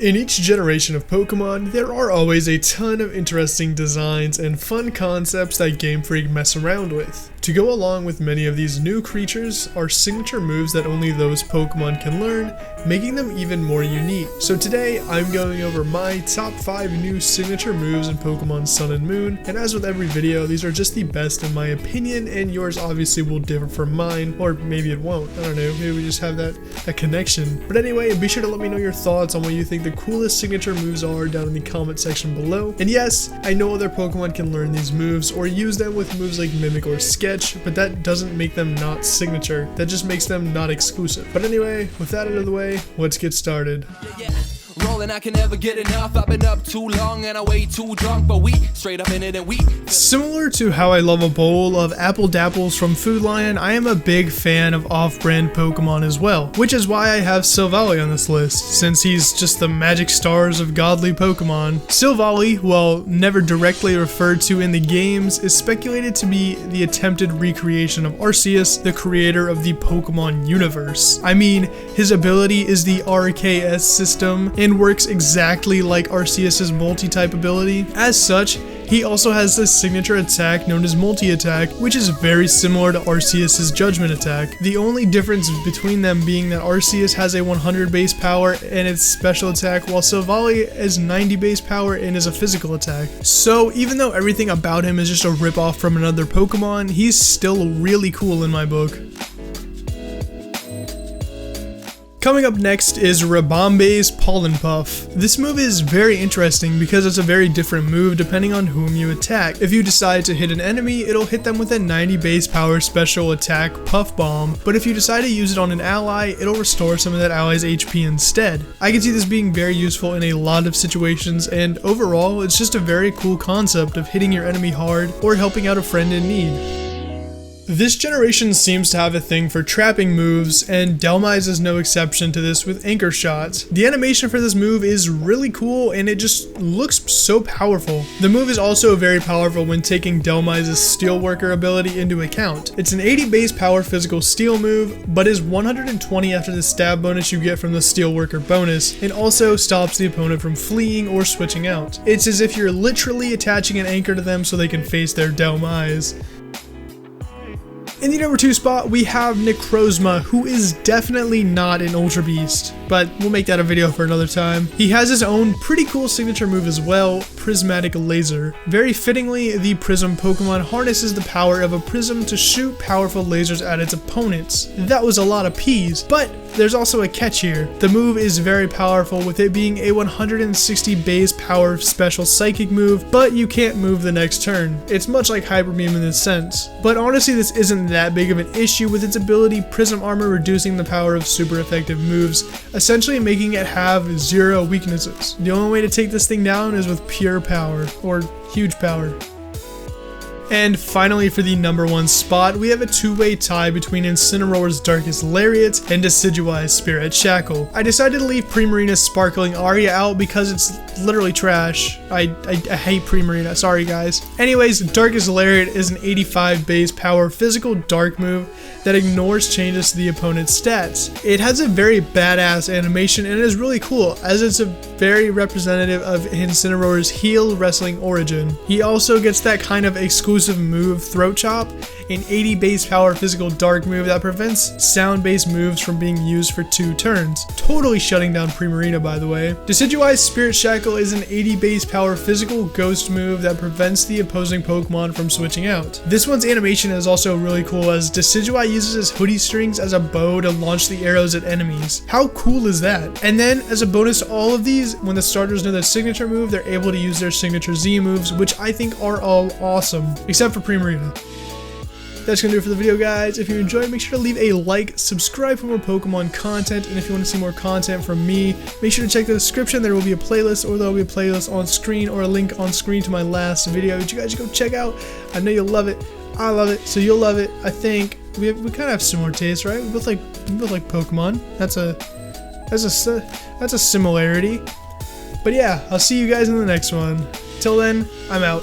In each generation of Pokemon, there are always a ton of interesting designs and fun concepts that Game Freak mess around with. To go along with many of these new creatures are signature moves that only those Pokemon can learn, making them even more unique. So today, I'm going over my top 5 new signature moves in Pokemon Sun and Moon, and as with every video, these are just the best in my opinion, and yours obviously will differ from mine, or maybe it won't, I don't know, maybe we just have that connection. But anyway, be sure to let me know your thoughts on what you think the coolest signature moves are down in the comment section below. And yes, I know other Pokemon can learn these moves or use them with moves like Mimic or Sketch, but that doesn't make them not signature. That just makes them not exclusive. But anyway, with that out of the way, let's get started. Rolling, I can never get enough. I've been up too long and I way too drunk, but we straight up in it and we. Similar to how I love a bowl of Apple Dapples from Food Lion, I am a big fan of off-brand Pokemon as well, which is why I have Silvally on this list, since he's just the magic stars of godly Pokemon. Silvally, while never directly referred to in the games, is speculated to be the attempted recreation of Arceus, the creator of the Pokemon universe. I mean, his ability is the RKS system, and works exactly like Arceus' multi-type ability. As such, he also has this signature attack known as Multi-Attack, which is very similar to Arceus' Judgment Attack. The only difference between them being that Arceus has a 100 base power and its special attack, while Silvally has 90 base power and is a physical attack. So even though everything about him is just a ripoff from another Pokemon, he's still really cool in my book. Coming up next is Rabombe's Pollen Puff. This move is very interesting because it's a very different move depending on whom you attack. If you decide to hit an enemy, it'll hit them with a 90 base power special attack Puff Bomb, but if you decide to use it on an ally, it'll restore some of that ally's HP instead. I can see this being very useful in a lot of situations, and overall, it's just a very cool concept of hitting your enemy hard or helping out a friend in need. This generation seems to have a thing for trapping moves, and Dhelmise is no exception to this with Anchor Shots. The animation for this move is really cool and it just looks so powerful. The move is also very powerful when taking Dhelmise's Steelworker ability into account. It's an 80 base power physical steel move, but is 120 after the stab bonus you get from the Steelworker bonus, and also stops the opponent from fleeing or switching out. It's as if you're literally attaching an anchor to them so they can face their Dhelmise. In the number 2 spot, we have Necrozma, who is definitely not an Ultra Beast, but we'll make that a video for another time. He has his own pretty cool signature move as well, Prismatic Laser. Very fittingly, the Prism Pokemon harnesses the power of a prism to shoot powerful lasers at its opponents. That was a lot of P's, but there's also a catch here. The move is very powerful, with it being a 160 base power special psychic move, but you can't move the next turn. It's much like Hyper Beam in this sense. But honestly, this isn't that big of an issue, with its ability Prism Armor reducing the power of super effective moves, essentially making it have 0 weaknesses. The only way to take this thing down is with pure power, or huge power. And finally, for the number 1 spot, we have a 2-way tie between Incineroar's Darkest Lariat and Decidueye's Spirit Shackle. I decided to leave Primarina's Sparkling Aria out because it's literally trash. I hate Primarina, sorry guys. Anyways, Darkest Lariat is an 85 base power physical dark move that ignores changes to the opponent's stats. It has a very badass animation and it is really cool, as it's a very representative of Incineroar's heel wrestling origin. He also gets that kind of exclusive move, Throat Chop, an 80 base power physical dark move that prevents sound based moves from being used for 2 turns. Totally shutting down Primarina, by the way. Decidueye's Spirit Shackle is an 80 base power physical ghost move that prevents the opposing Pokemon from switching out. This one's animation is also really cool, as Decidueye uses his hoodie strings as a bow to launch the arrows at enemies. How cool is that? And then, as a bonus to all of these, when the starters know their signature move, they're able to use their signature Z moves, which I think are all awesome, except for Primarina. That's gonna do it for the video, guys. If you enjoyed, make sure to leave a like, subscribe for more Pokemon content, and if you want to see more content from me, make sure to check the description. There will be a playlist, or there will be a playlist on screen, or a link on screen to my last video that you guys should go check out. I know you'll love it. I love it, so you'll love it. I think we kind of have similar tastes, right? We both like Pokemon. That's a similarity. But yeah, I'll see you guys in the next one. Till then, I'm out.